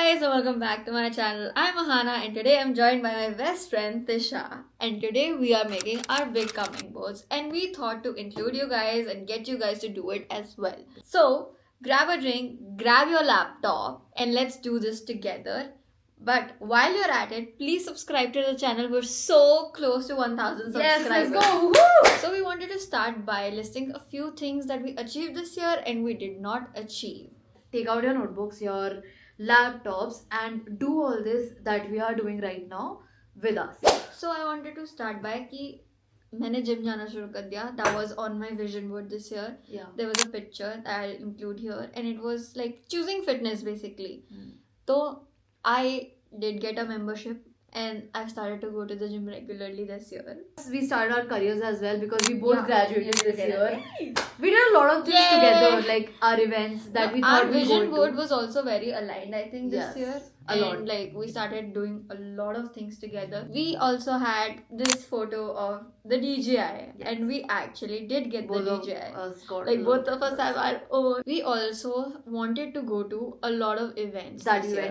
guys and welcome back to my channel. I'm Ahana and today I'm joined by my best friend Tisha. And today we are making our big coming boards and we thought to include you guys and get you guys to do it as well. So grab a drink, grab your laptop and let's do this together. But while you're at it, please subscribe to the channel. We're so close to 1000 subscribers. Yes, let's go! Woo! So we wanted to start by listing a few things that we achieved this year and we did not achieve. Take out your notebooks, your laptops, and do all this that we are doing right now with us. So I wanted to start by कि मैंने gym जाना शुरू कर दिया. That was on my vision board this year. Yeah. There was a picture that I'll include here and it was like choosing fitness basically. So I did get a membership and I started to go to the gym regularly this year. We started our careers as well because we both graduated this together. year. We did a lot of things together, like our events that we thought our we vision would board do. was also very aligned, I think, this year. A lot. And like we started doing a lot of things together. We also had this photo of the DJI and we actually did get Both the of DJI. us got Like a both lot. of us have our own. We also wanted to go to a lot of events that this we year.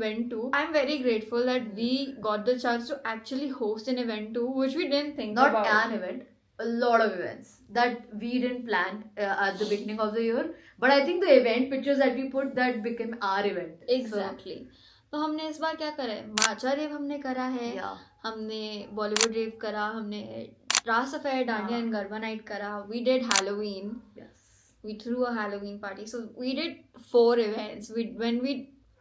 went to. I'm very grateful that we got the chance to actually host an event too, which we didn't think Not about. an event, a lot of events that we didn't plan at the beginning of the year. But I think the event pictures that we put, that became our event. Exactly. तो हमने इस बार क्या करा है, माचा रेव हमने करा है, हमने बॉलीवुड रेव करा, हमने रास affair dandiya and garba night करा, we did Halloween. Yes. We threw a Halloween party. So we did 4 events.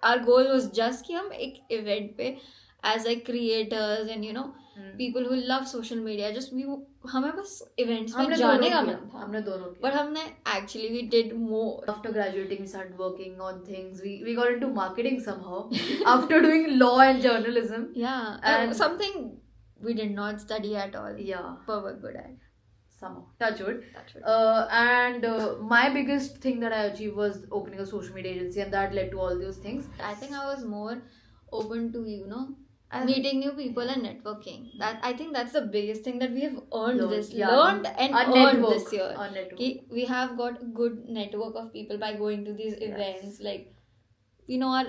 Our goal was just कि हम एक event पे as like creators and people who love social media, just हमें बस events में जाने का मन था. हमने दोनों किया. But हमने actually we did more. After graduating, we started working on things. We got into marketing somehow after doing law and journalism. Yeah, And something we did not study at all. Yeah. But we're good at. Somehow. Touch wood. Touch wood. My biggest thing that I achieved was opening a social media agency, and that led to all those things. I think I was more open to, meeting new people and networking. I think that's the biggest thing that we have earned learned and earned this year. Our network. We have got a good network of people by going to these events, like our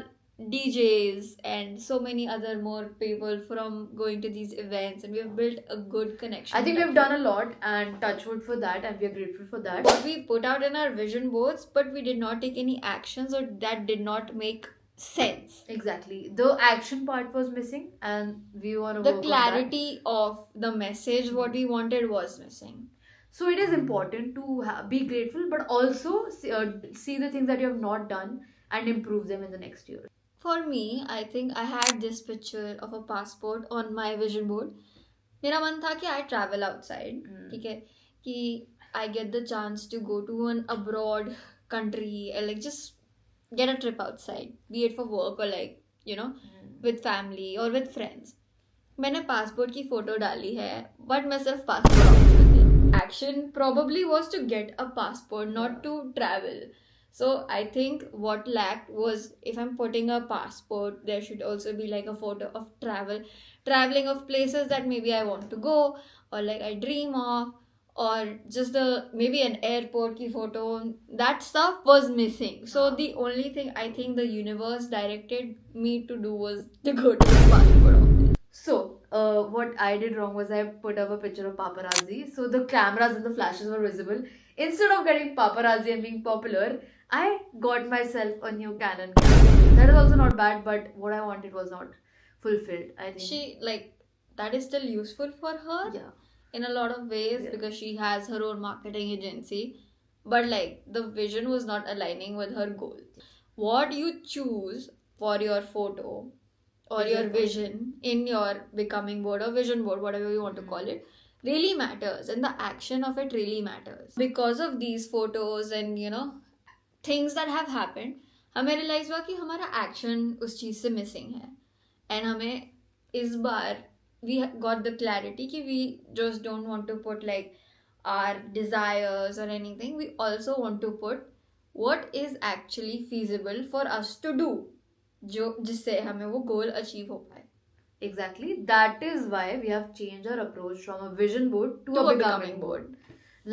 DJs and so many other more people from going to these events, and we have built a good connection. I think we have done a lot, and touch wood for that, and we are grateful for that. What we put out in our vision boards, but we did not take any actions, or that did not make sense. Exactly. The action part was missing, and we want to The work clarity of the message, what we wanted, was missing. So it is important to be grateful, but also see the things that you have not done and improve them in the next year. For me, I think I had this picture of a passport on my vision board. मेरा मन था कि I travel outside, ठीक है, कि I get the chance to go to an abroad country and like just get a trip outside, be it for work or like with family or with friends. मैंने passport की photo डाली है, but मैं सिर्फ passport office में थी. Action probably was to get a passport, not to travel. So I think what lacked was, if I'm putting a passport, there should also be like a photo of traveling of places that maybe I want to go or like I dream of, or just maybe an airport ki photo. That stuff was missing. So the only thing I think the universe directed me to do was to go to the passport office. So what I did wrong was I put up a picture of paparazzi. So the cameras and the flashes were visible. Instead of getting paparazzi and being popular, I got myself a new Canon camera. That is also not bad, but what I wanted was not fulfilled. I think that is still useful for her. Yeah. In a lot of ways, because she has her own marketing agency, but like the vision was not aligning with her goal. What you choose for your photo or your vision in your becoming board or vision board, whatever you want to call it, really matters, and the action of it really matters. Because of these photos and things that have happened, हमें realize हुआ कि हमारा action उस चीज से missing है, and हमें इस बार we got the clarity कि we just don't want to put like our desires or anything. We also want to put what is actually feasible for us to do, जिससे हमें वो goal achieve हो पाए. Exactly. That is why we have changed our approach from a vision board to a becoming board.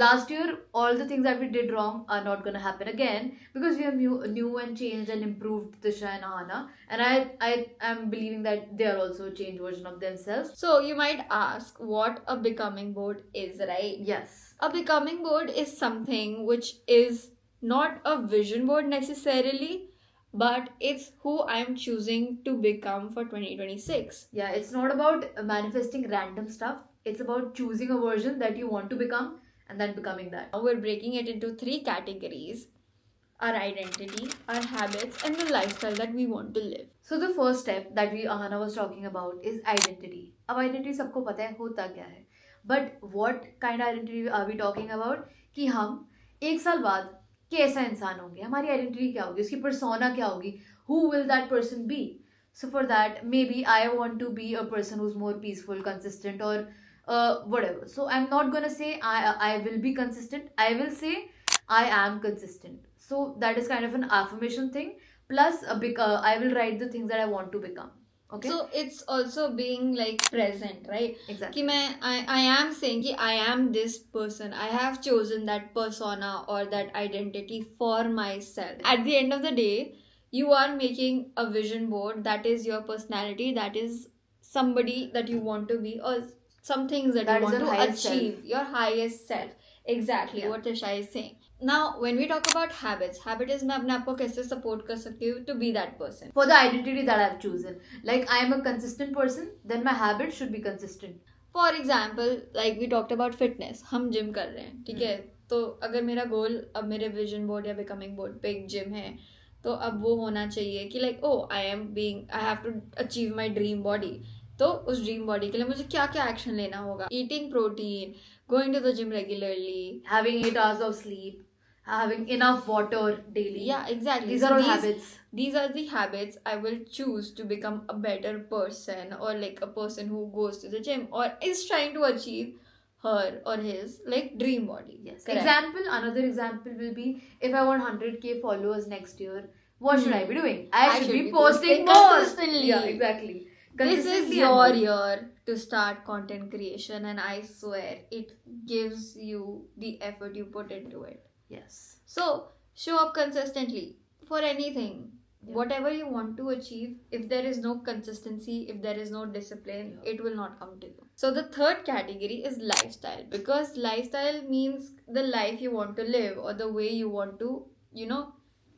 last year all the things that we did wrong are not going to happen again, because we have new and changed and improved Tisha and Ahana, and I am believing that they are also a changed version of themselves. So you might ask what a becoming board is, right? Yes. A becoming board is something which is not a vision board necessarily, but it's who I'm choosing to become for 2026. Yeah, it's not about manifesting random stuff. It's about choosing a version that you want to become and then becoming that. Now we're breaking it into 3 categories: our identity, our habits, and the lifestyle that we want to live. So the first step that we Ahana was talking about is identity. अब identity सबको पता है होता क्या है, but what kind of identity are we talking about? कि हम एक साल बाद कैसा इंसान होंगे, हमारी आइडेंटिटी क्या होगी, उसकी persona क्या होगी, who will that person be? So for that, maybe I want to be a person who's more peaceful, consistent, or whatever. So I'm not gonna say I will be consistent. I will say I am consistent. So that is kind of an affirmation thing. Plus, I will write the things that I want to become. Okay. So it's also being like present, right? Exactly. कि I am saying कि I am this person. I have chosen that persona or that identity for myself. At the end of the day, you are making a vision board that is your personality, that is somebody that you want to be, or some things that you want to achieve. Your highest self. Exactly what Tisha is saying. Now, when we talk about habits, habit is मैं अपने आप को कैसे support कर सकती हूँ to be that person. For the identity that I've chosen, like I am a consistent person, then my habit should be consistent. For example, like we talked about fitness, हम gym कर रहे हैं, ठीक है? तो अगर मेरा goal अब मेरे vision board या becoming board पे एक gym है, तो अब वो होना चाहिए कि like I have to achieve my dream body. तो उस ड्रीम बॉडी के लिए मुझे क्या क्या एक्शन लेना होगा? Eating protein, going to the gym regularly, having 8 hours of sleep, having enough water daily. Yeah, exactly. These are all habits. These are the habits I will choose to become a better person, or like a person who goes to the gym or is trying to achieve her or his like dream body. Yes. Correct. Another example will be, if I want 100k followers next year, what should I be doing? I should be posting more consistently. Yeah, exactly. This is your year to start content creation, and I swear it gives you the effort you put into it. Yes. So show up consistently for anything. Yeah. Whatever you want to achieve, if there is no consistency, if there is no discipline, it will not come to you. So the third category is lifestyle, because lifestyle means the life you want to live, or the way you want to,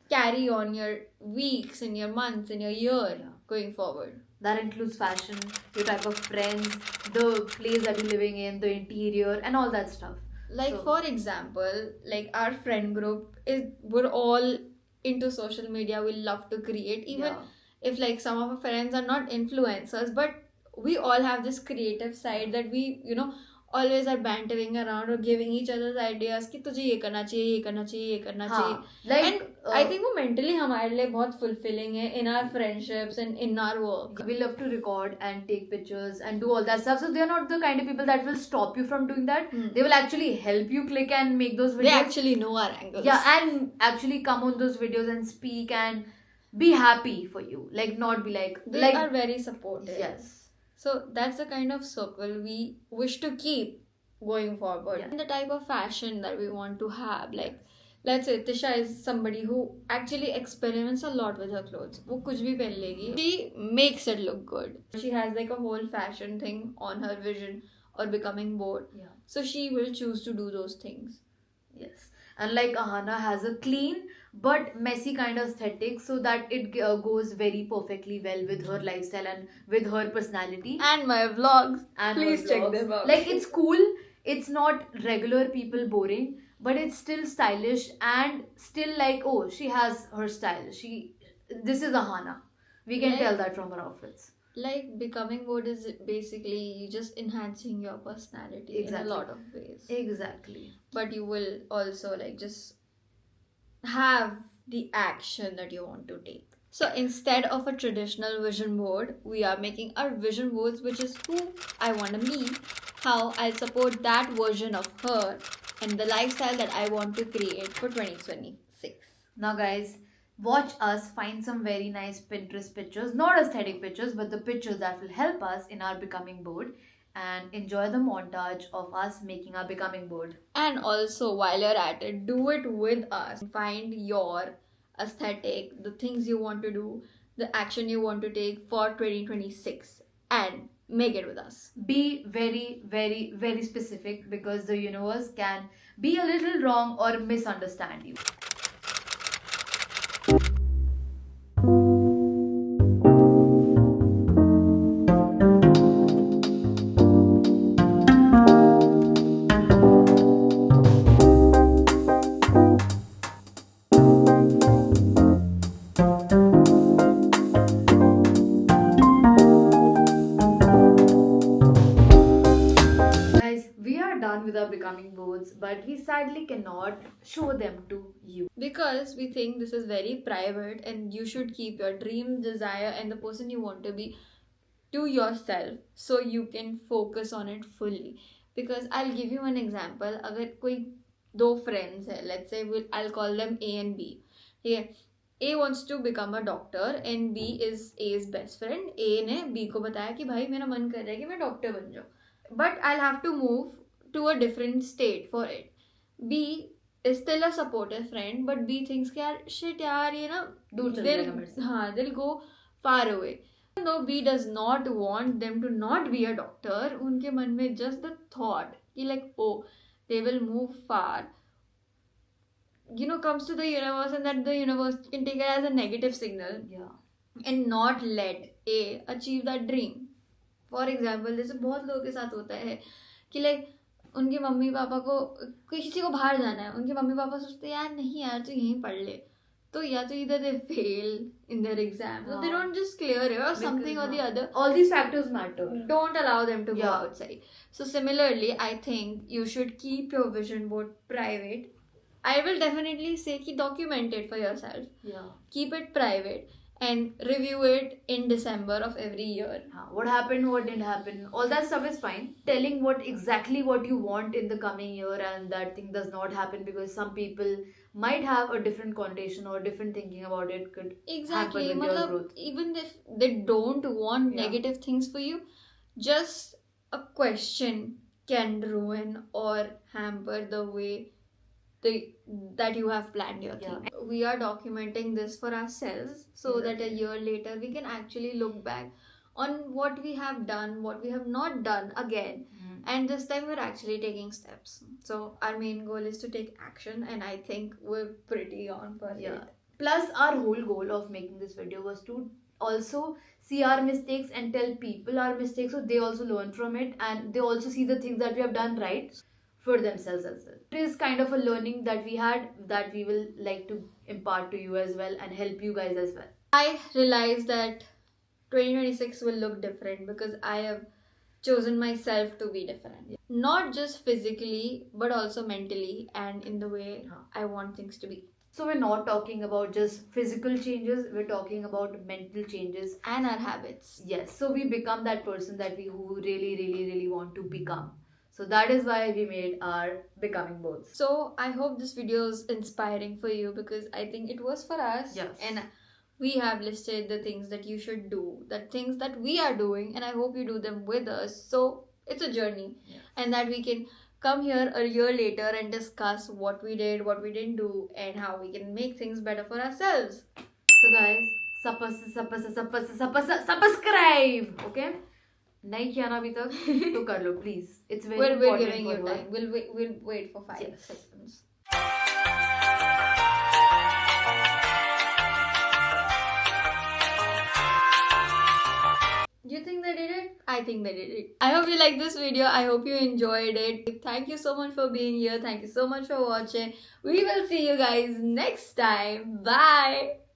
carry on your weeks and your months and your year going forward. That includes fashion, your type of friends, the place that you're living in, the interior, and all that stuff. Like for example, like our friend group we're all into social media. We love to create, even if like some of our friends are not influencers, but we all have this creative side that we always are bantering around or giving each other's ideas कि तुझे ये करना चाहिए, ये करना चाहिए, ये करना चाहिए. Like, and I think वो mentally हमारे लिए बहुत fulfilling है in our friendships and in our work. We love to record and take pictures and do all that stuff. So they're not the kind of people that will stop you from doing that. They will actually help you click and make those videos. They actually know our angles. Yeah, and actually come on those videos and speak and be happy for you. Like not be like... They are very supportive. Yes. So that's the kind of circle we wish to keep going forward. And the type of fashion that we want to have. Like, let's say Tisha is somebody who actually experiments a lot with her clothes. वो कुछ भी पहन लेगी. She makes it look good. She has like a whole fashion thing on her vision or becoming board. Yeah. So she will choose to do those things. Yes. And like Ahana has a clean but messy kind of aesthetic, so that it goes very perfectly well with her lifestyle and with her personality. And my vlogs. And please check them out. Like it's cool. It's not regular people boring, but it's still stylish and still like, oh, she has her style. This is Ahana. We can tell that from her outfits. Like becoming bold is basically just enhancing your personality in a lot of ways. Exactly. But you will also like just have the action that you want to take. So instead of a traditional vision board, we are making our vision boards, which is who I want to be, how I'll support that version of her, and the lifestyle that I want to create for 2026. Now guys, watch us find some very nice Pinterest pictures, not aesthetic pictures, but the pictures that will help us in our becoming board. and enjoy the montage of us making our becoming board. And also, while you're at it, do it with us. Find your aesthetic, the things you want to do, the action you want to take for 2026, and make it with us. Be very, very, very specific because the universe can be a little wrong or misunderstand you. Guys, we are done with our becoming boards, but we sadly cannot show them to you. Because we think this is very private and you should keep your dream, desire, and the person you want to be to yourself so you can focus on it fully. Because I'll give you an example. अगर कोई दो friends है, let's say I'll call them A and B. ठीक है, A wants to become a doctor and B is A's best friend. A ने B को बताया कि भाई मेरा मन कर रहा है कि मैं डॉक्टर बन जाऊँ, but I'll have to move to a different state for it. B is still a supportive friend, but B thinks कि यार shit यार ये ना दूर चल जाएगा मेरे से. हाँ, they'll go far away. Even though B does not want them to not be a doctor, उनके मन में just the thought कि like oh they will move far, comes to the universe, and that the universe can take it as a negative signal. Yeah. And not let A achieve that dream. For example जैसे बहुत लोगों के साथ होता है कि like उनके mummy papa को किसी को बाहर जाना है, उनके मम्मी पापा सोचते हैं यार नहीं यार तू यहीं पढ़ ले, तो या तो either they fail in their exam, so they don't just clear it or something or the other. All these factors matter. Don't allow them to go Yeah. outside. So similarly, I think you should keep your vision board private. I will definitely say कि document it for yourself. Yeah. Keep it private and review it in December of every year. What happened, what didn't happen, all that stuff is fine. Telling exactly what you want in the coming year and that thing does not happen because some people might have a different connotation or different thinking about it could Exactly. happen with your growth. Even if they don't want Yeah. negative things for you, just a question can ruin or hamper the way that you have planned your thing. Yeah. We are documenting this for ourselves so that a year later we can actually look back on what we have done, what we have not done again. And this time we're actually taking steps. So our main goal is to take action, and I think we're pretty on for Yeah. it. Plus, our whole goal of making this video was to also see our mistakes and tell people our mistakes so they also learn from it and they also see the things that we have done right for themselves as well. It is kind of a learning that we had that we will like to impart to you as well and help you guys as well. I realized that 2026 will look different because I have chosen myself to be different. Not just physically, but also mentally and in the way I want things to be. So we're not talking about just physical changes, we're talking about mental changes. And our habits. Yes, so we become that person that who really, really, really want to become. So that is why we made our becoming boards. So I hope this video is inspiring for you because I think it was for us. Yes. And we have listed the things that you should do, the things that we are doing, and I hope you do them with us. So it's a journey. Yes. And that we can come here a year later and discuss what we did, what we didn't do, and how we can make things better for ourselves. So guys, subscribe, okay? नहीं किया ना अभी तक तो कर लो please. It's very We're important giving for you her. time. We'll wait for 5 Yes. seconds. Do you think they did it? I think they did it. I hope you like this video. I hope you enjoyed it. Thank you so much for being here. Thank you so much for watching. We will see you guys next time. Bye.